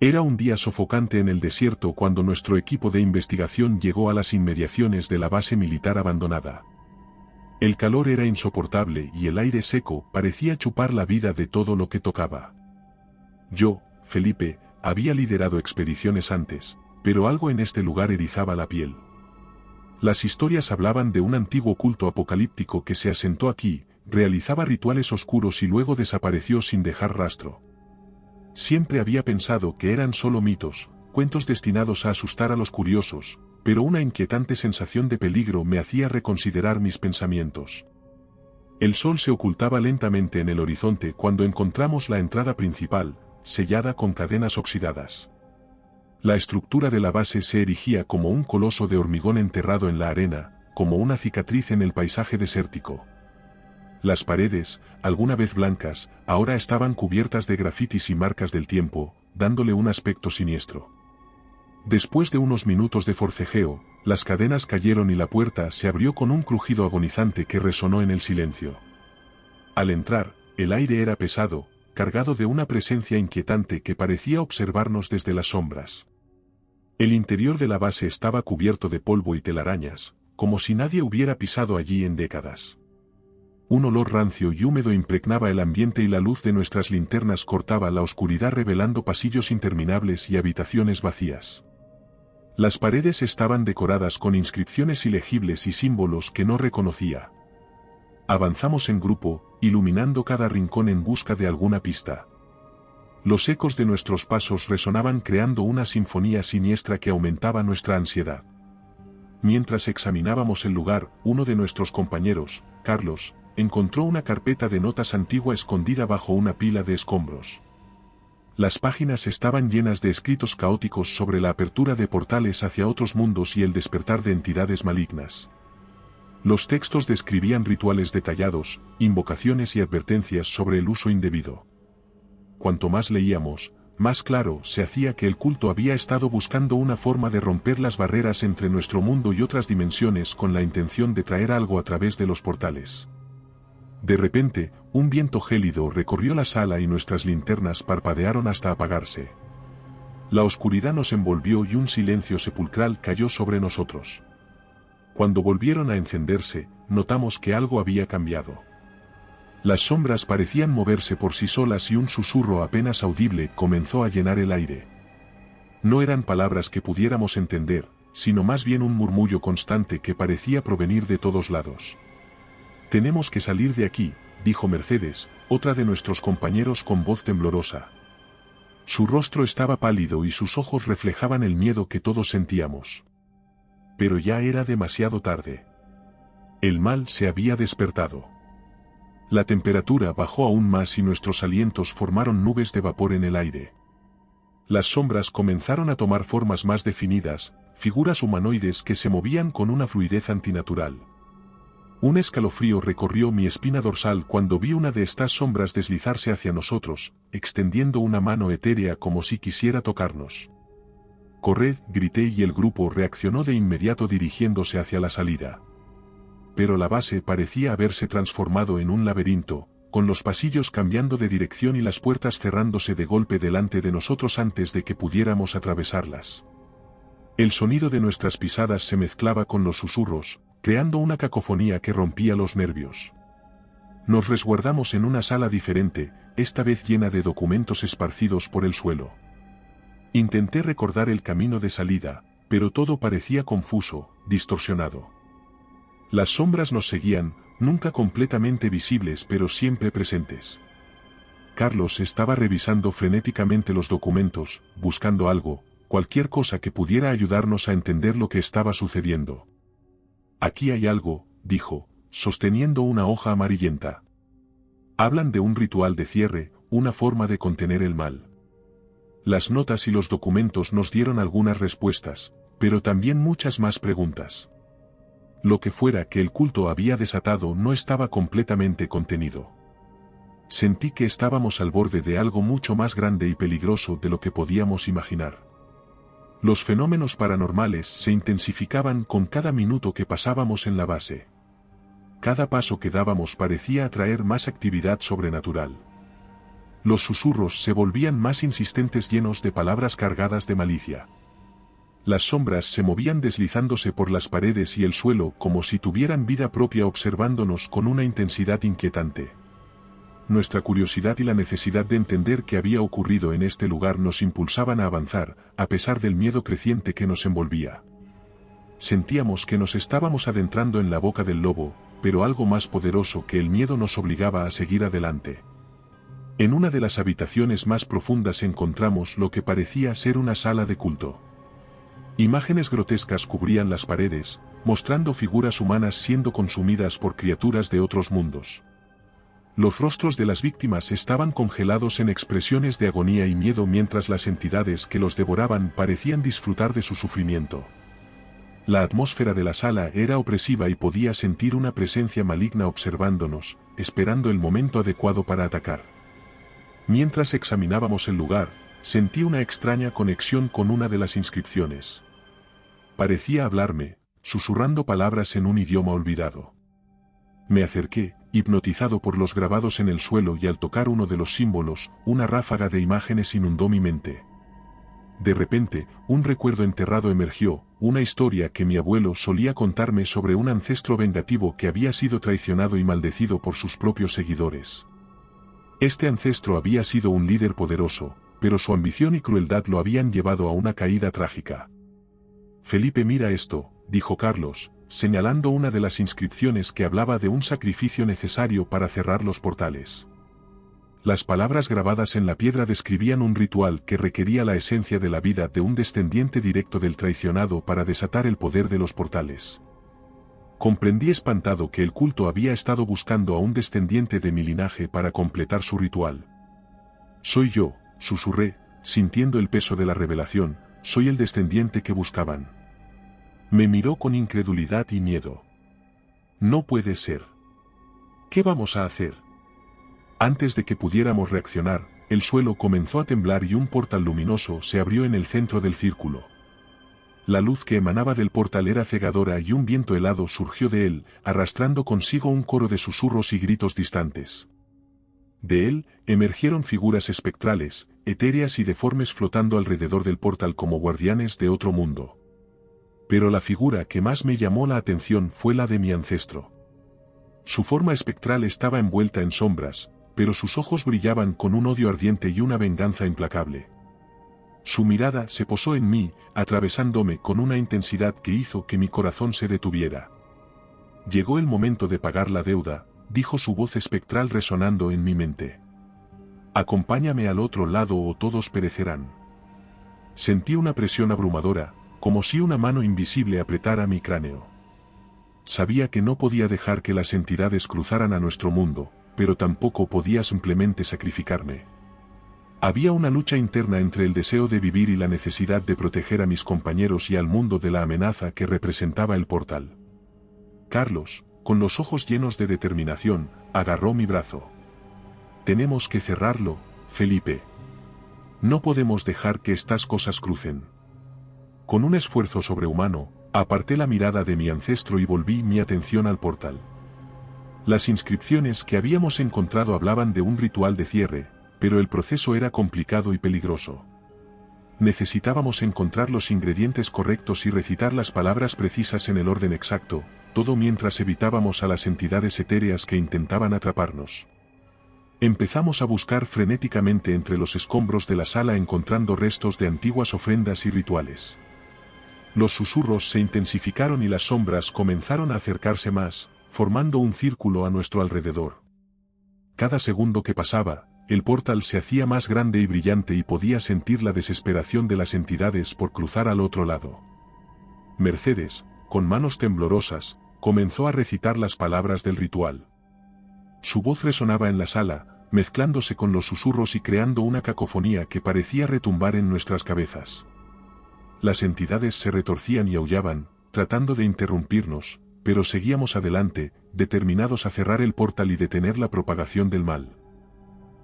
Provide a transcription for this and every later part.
Era un día sofocante en el desierto cuando nuestro equipo de investigación llegó a las inmediaciones de la base militar abandonada. El calor era insoportable y el aire seco parecía chupar la vida de todo lo que tocaba. Yo, Felipe, había liderado expediciones antes, pero algo en este lugar erizaba la piel. Las historias hablaban de un antiguo culto apocalíptico que se asentó aquí, realizaba rituales oscuros y luego desapareció sin dejar rastro. Siempre había pensado que eran solo mitos, cuentos destinados a asustar a los curiosos, pero una inquietante sensación de peligro me hacía reconsiderar mis pensamientos. El sol se ocultaba lentamente en el horizonte cuando encontramos la entrada principal, sellada con cadenas oxidadas. La estructura de la base se erigía como un coloso de hormigón enterrado en la arena, como una cicatriz en el paisaje desértico. Las paredes, alguna vez blancas, ahora estaban cubiertas de grafitis y marcas del tiempo, dándole un aspecto siniestro. Después de unos minutos de forcejeo, las cadenas cayeron y la puerta se abrió con un crujido agonizante que resonó en el silencio. Al entrar, el aire era pesado, cargado de una presencia inquietante que parecía observarnos desde las sombras. El interior de la base estaba cubierto de polvo y telarañas, como si nadie hubiera pisado allí en décadas. Un olor rancio y húmedo impregnaba el ambiente y la luz de nuestras linternas cortaba la oscuridad revelando pasillos interminables y habitaciones vacías. Las paredes estaban decoradas con inscripciones ilegibles y símbolos que no reconocía. Avanzamos en grupo, iluminando cada rincón en busca de alguna pista. Los ecos de nuestros pasos resonaban creando una sinfonía siniestra que aumentaba nuestra ansiedad. Mientras examinábamos el lugar, uno de nuestros compañeros, Carlos, encontró una carpeta de notas antigua escondida bajo una pila de escombros. Las páginas estaban llenas de escritos caóticos sobre la apertura de portales hacia otros mundos y el despertar de entidades malignas. Los textos describían rituales detallados, invocaciones y advertencias sobre el uso indebido. Cuanto más leíamos, más claro se hacía que el culto había estado buscando una forma de romper las barreras entre nuestro mundo y otras dimensiones con la intención de traer algo a través de los portales. De repente, un viento gélido recorrió la sala y nuestras linternas parpadearon hasta apagarse. La oscuridad nos envolvió y un silencio sepulcral cayó sobre nosotros. Cuando volvieron a encenderse, notamos que algo había cambiado. Las sombras parecían moverse por sí solas y un susurro apenas audible comenzó a llenar el aire. No eran palabras que pudiéramos entender, sino más bien un murmullo constante que parecía provenir de todos lados. «Tenemos que salir de aquí», dijo Mercedes, otra de nuestros compañeros con voz temblorosa. Su rostro estaba pálido y sus ojos reflejaban el miedo que todos sentíamos. Pero ya era demasiado tarde. El mal se había despertado. La temperatura bajó aún más y nuestros alientos formaron nubes de vapor en el aire. Las sombras comenzaron a tomar formas más definidas, figuras humanoides que se movían con una fluidez antinatural. Un escalofrío recorrió mi espina dorsal cuando vi una de estas sombras deslizarse hacia nosotros, extendiendo una mano etérea como si quisiera tocarnos. «Corred», grité y el grupo reaccionó de inmediato dirigiéndose hacia la salida. Pero la base parecía haberse transformado en un laberinto, con los pasillos cambiando de dirección y las puertas cerrándose de golpe delante de nosotros antes de que pudiéramos atravesarlas. El sonido de nuestras pisadas se mezclaba con los susurros, creando una cacofonía que rompía los nervios. Nos resguardamos en una sala diferente, esta vez llena de documentos esparcidos por el suelo. Intenté recordar el camino de salida, pero todo parecía confuso, distorsionado. Las sombras nos seguían, nunca completamente visibles pero siempre presentes. Carlos estaba revisando frenéticamente los documentos, buscando algo, cualquier cosa que pudiera ayudarnos a entender lo que estaba sucediendo. «Aquí hay algo», dijo, sosteniendo una hoja amarillenta. «Hablan de un ritual de cierre, una forma de contener el mal». Las notas y los documentos nos dieron algunas respuestas, pero también muchas más preguntas. Lo que fuera que el culto había desatado no estaba completamente contenido. Sentí que estábamos al borde de algo mucho más grande y peligroso de lo que podíamos imaginar. Los fenómenos paranormales se intensificaban con cada minuto que pasábamos en la base. Cada paso que dábamos parecía atraer más actividad sobrenatural. Los susurros se volvían más insistentes, llenos de palabras cargadas de malicia. Las sombras se movían deslizándose por las paredes y el suelo como si tuvieran vida propia, observándonos con una intensidad inquietante. Nuestra curiosidad y la necesidad de entender qué había ocurrido en este lugar nos impulsaban a avanzar, a pesar del miedo creciente que nos envolvía. Sentíamos que nos estábamos adentrando en la boca del lobo, pero algo más poderoso que el miedo nos obligaba a seguir adelante. En una de las habitaciones más profundas encontramos lo que parecía ser una sala de culto. Imágenes grotescas cubrían las paredes, mostrando figuras humanas siendo consumidas por criaturas de otros mundos. Los rostros de las víctimas estaban congelados en expresiones de agonía y miedo, mientras las entidades que los devoraban parecían disfrutar de su sufrimiento. La atmósfera de la sala era opresiva y podía sentir una presencia maligna observándonos, esperando el momento adecuado para atacar. Mientras examinábamos el lugar, sentí una extraña conexión con una de las inscripciones. Parecía hablarme, susurrando palabras en un idioma olvidado. Me acerqué, hipnotizado por los grabados en el suelo, y al tocar uno de los símbolos, una ráfaga de imágenes inundó mi mente. De repente, un recuerdo enterrado emergió, una historia que mi abuelo solía contarme sobre un ancestro vengativo que había sido traicionado y maldecido por sus propios seguidores. Este ancestro había sido un líder poderoso, pero su ambición y crueldad lo habían llevado a una caída trágica. Felipe, mira esto, dijo Carlos, señalando una de las inscripciones que hablaba de un sacrificio necesario para cerrar los portales. Las palabras grabadas en la piedra describían un ritual que requería la esencia de la vida de un descendiente directo del traicionado para desatar el poder de los portales. Comprendí espantado que el culto había estado buscando a un descendiente de mi linaje para completar su ritual. Soy yo, susurré, sintiendo el peso de la revelación, soy el descendiente que buscaban. Me miró con incredulidad y miedo. No puede ser. ¿Qué vamos a hacer? Antes de que pudiéramos reaccionar, el suelo comenzó a temblar y un portal luminoso se abrió en el centro del círculo. La luz que emanaba del portal era cegadora y un viento helado surgió de él, arrastrando consigo un coro de susurros y gritos distantes. De él, emergieron figuras espectrales, etéreas y deformes flotando alrededor del portal como guardianes de otro mundo. Pero la figura que más me llamó la atención fue la de mi ancestro. Su forma espectral estaba envuelta en sombras, pero sus ojos brillaban con un odio ardiente y una venganza implacable. Su mirada se posó en mí, atravesándome con una intensidad que hizo que mi corazón se detuviera. Llegó el momento de pagar la deuda, dijo su voz espectral resonando en mi mente. Acompáñame al otro lado o todos perecerán. Sentí una presión abrumadora, como si una mano invisible apretara mi cráneo. Sabía que no podía dejar que las entidades cruzaran a nuestro mundo, pero tampoco podía simplemente sacrificarme. Había una lucha interna entre el deseo de vivir y la necesidad de proteger a mis compañeros y al mundo de la amenaza que representaba el portal. Carlos, con los ojos llenos de determinación, agarró mi brazo. Tenemos que cerrarlo, Felipe. No podemos dejar que estas cosas crucen. Con un esfuerzo sobrehumano, aparté la mirada de mi ancestro y volví mi atención al portal. Las inscripciones que habíamos encontrado hablaban de un ritual de cierre, pero el proceso era complicado y peligroso. Necesitábamos encontrar los ingredientes correctos y recitar las palabras precisas en el orden exacto, todo mientras evitábamos a las entidades etéreas que intentaban atraparnos. Empezamos a buscar frenéticamente entre los escombros de la sala, encontrando restos de antiguas ofrendas y rituales. Los susurros se intensificaron y las sombras comenzaron a acercarse más, formando un círculo a nuestro alrededor. Cada segundo que pasaba, el portal se hacía más grande y brillante y podía sentir la desesperación de las entidades por cruzar al otro lado. Mercedes, con manos temblorosas, comenzó a recitar las palabras del ritual. Su voz resonaba en la sala, mezclándose con los susurros y creando una cacofonía que parecía retumbar en nuestras cabezas. Las entidades se retorcían y aullaban, tratando de interrumpirnos, pero seguíamos adelante, determinados a cerrar el portal y detener la propagación del mal.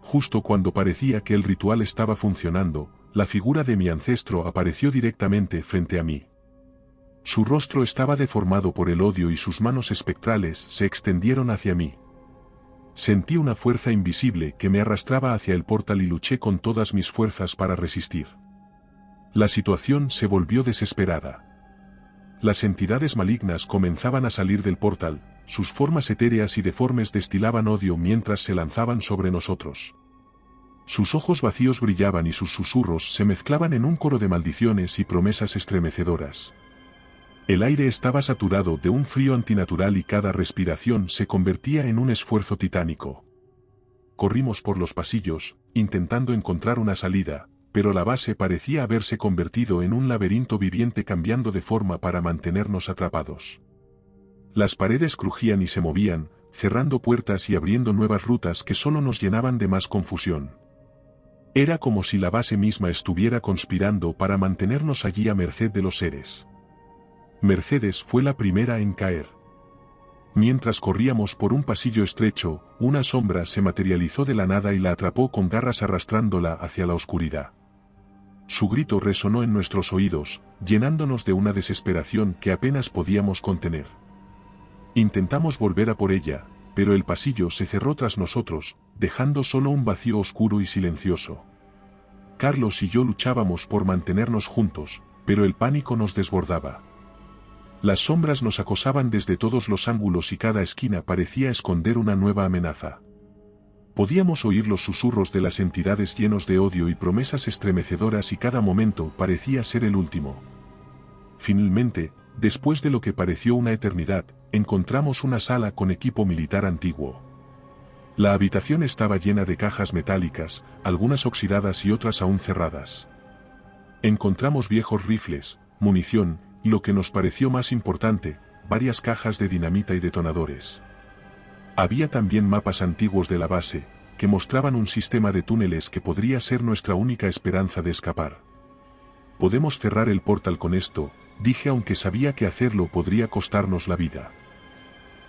Justo cuando parecía que el ritual estaba funcionando, la figura de mi ancestro apareció directamente frente a mí. Su rostro estaba deformado por el odio y sus manos espectrales se extendieron hacia mí. Sentí una fuerza invisible que me arrastraba hacia el portal y luché con todas mis fuerzas para resistir. La situación se volvió desesperada. Las entidades malignas comenzaban a salir del portal, sus formas etéreas y deformes destilaban odio mientras se lanzaban sobre nosotros. Sus ojos vacíos brillaban y sus susurros se mezclaban en un coro de maldiciones y promesas estremecedoras. El aire estaba saturado de un frío antinatural y cada respiración se convertía en un esfuerzo titánico. Corrimos por los pasillos, intentando encontrar una salida, pero la base parecía haberse convertido en un laberinto viviente cambiando de forma para mantenernos atrapados. Las paredes crujían y se movían, cerrando puertas y abriendo nuevas rutas que solo nos llenaban de más confusión. Era como si la base misma estuviera conspirando para mantenernos allí a merced de los seres. Mercedes fue la primera en caer. Mientras corríamos por un pasillo estrecho, una sombra se materializó de la nada y la atrapó con garras arrastrándola hacia la oscuridad. Su grito resonó en nuestros oídos, llenándonos de una desesperación que apenas podíamos contener. Intentamos volver a por ella, pero el pasillo se cerró tras nosotros, dejando solo un vacío oscuro y silencioso. Carlos y yo luchábamos por mantenernos juntos, pero el pánico nos desbordaba. Las sombras nos acosaban desde todos los ángulos y cada esquina parecía esconder una nueva amenaza. Podíamos oír los susurros de las entidades llenos de odio y promesas estremecedoras y cada momento parecía ser el último. Finalmente, después de lo que pareció una eternidad, encontramos una sala con equipo militar antiguo. La habitación estaba llena de cajas metálicas, algunas oxidadas y otras aún cerradas. Encontramos viejos rifles, munición, y lo que nos pareció más importante, varias cajas de dinamita y detonadores. Había también mapas antiguos de la base, que mostraban un sistema de túneles que podría ser nuestra única esperanza de escapar. Podemos cerrar el portal con esto, dije aunque sabía que hacerlo podría costarnos la vida.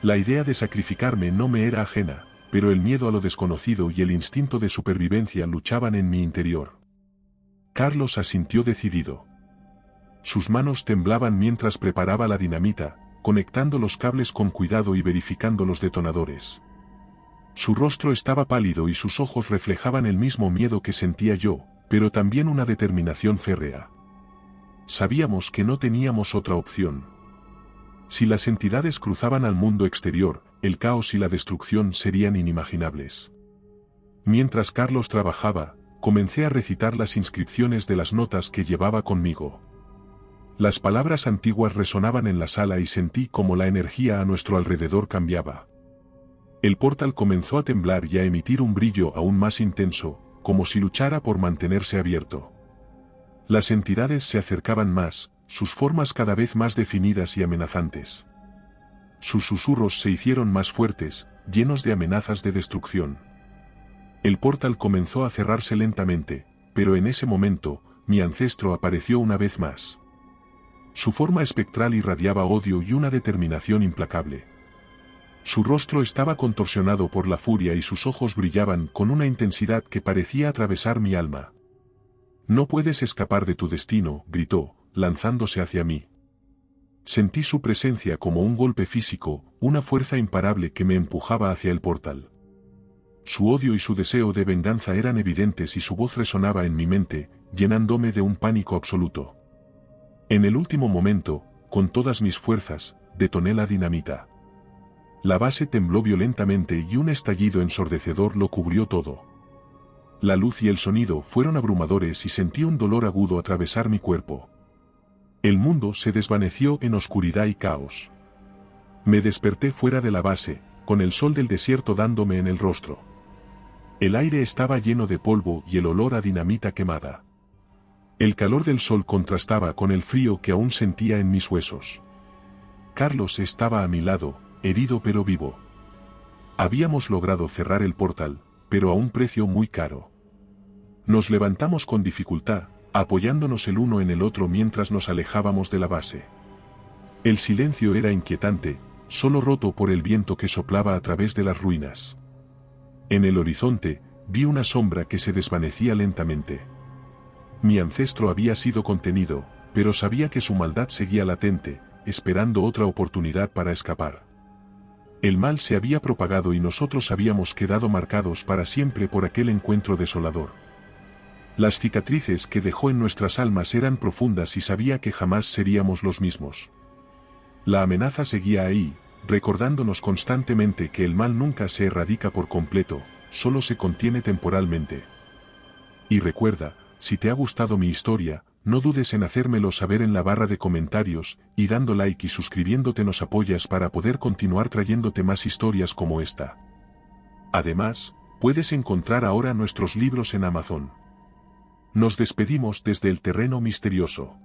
La idea de sacrificarme no me era ajena, pero el miedo a lo desconocido y el instinto de supervivencia luchaban en mi interior. Carlos asintió decidido. Sus manos temblaban mientras preparaba la dinamita, conectando los cables con cuidado y verificando los detonadores. Su rostro estaba pálido y sus ojos reflejaban el mismo miedo que sentía yo, pero también una determinación férrea. Sabíamos que no teníamos otra opción. Si las entidades cruzaban al mundo exterior, el caos y la destrucción serían inimaginables. Mientras Carlos trabajaba, comencé a recitar las inscripciones de las notas que llevaba conmigo. Las palabras antiguas resonaban en la sala y sentí como la energía a nuestro alrededor cambiaba. El portal comenzó a temblar y a emitir un brillo aún más intenso, como si luchara por mantenerse abierto. Las entidades se acercaban más, sus formas cada vez más definidas y amenazantes. Sus susurros se hicieron más fuertes, llenos de amenazas de destrucción. El portal comenzó a cerrarse lentamente, pero en ese momento, mi ancestro apareció una vez más. Su forma espectral irradiaba odio y una determinación implacable. Su rostro estaba contorsionado por la furia y sus ojos brillaban con una intensidad que parecía atravesar mi alma. «No puedes escapar de tu destino», gritó, lanzándose hacia mí. Sentí su presencia como un golpe físico, una fuerza imparable que me empujaba hacia el portal. Su odio y su deseo de venganza eran evidentes y su voz resonaba en mi mente, llenándome de un pánico absoluto. En el último momento, con todas mis fuerzas, detoné la dinamita. La base tembló violentamente y un estallido ensordecedor lo cubrió todo. La luz y el sonido fueron abrumadores y sentí un dolor agudo atravesar mi cuerpo. El mundo se desvaneció en oscuridad y caos. Me desperté fuera de la base, con el sol del desierto dándome en el rostro. El aire estaba lleno de polvo y el olor a dinamita quemada. El calor del sol contrastaba con el frío que aún sentía en mis huesos. Carlos estaba a mi lado, herido pero vivo. Habíamos logrado cerrar el portal, pero a un precio muy caro. Nos levantamos con dificultad, apoyándonos el uno en el otro mientras nos alejábamos de la base. El silencio era inquietante, solo roto por el viento que soplaba a través de las ruinas. En el horizonte, vi una sombra que se desvanecía lentamente. Mi ancestro había sido contenido, pero sabía que su maldad seguía latente, esperando otra oportunidad para escapar. El mal se había propagado y nosotros habíamos quedado marcados para siempre por aquel encuentro desolador. Las cicatrices que dejó en nuestras almas eran profundas y sabía que jamás seríamos los mismos. La amenaza seguía ahí, recordándonos constantemente que el mal nunca se erradica por completo, solo se contiene temporalmente. Y recuerda, si te ha gustado mi historia, no dudes en hacérmelo saber en la barra de comentarios, y dando like y suscribiéndote nos apoyas para poder continuar trayéndote más historias como esta. Además, puedes encontrar ahora nuestros libros en Amazon. Nos despedimos desde el terreno misterioso.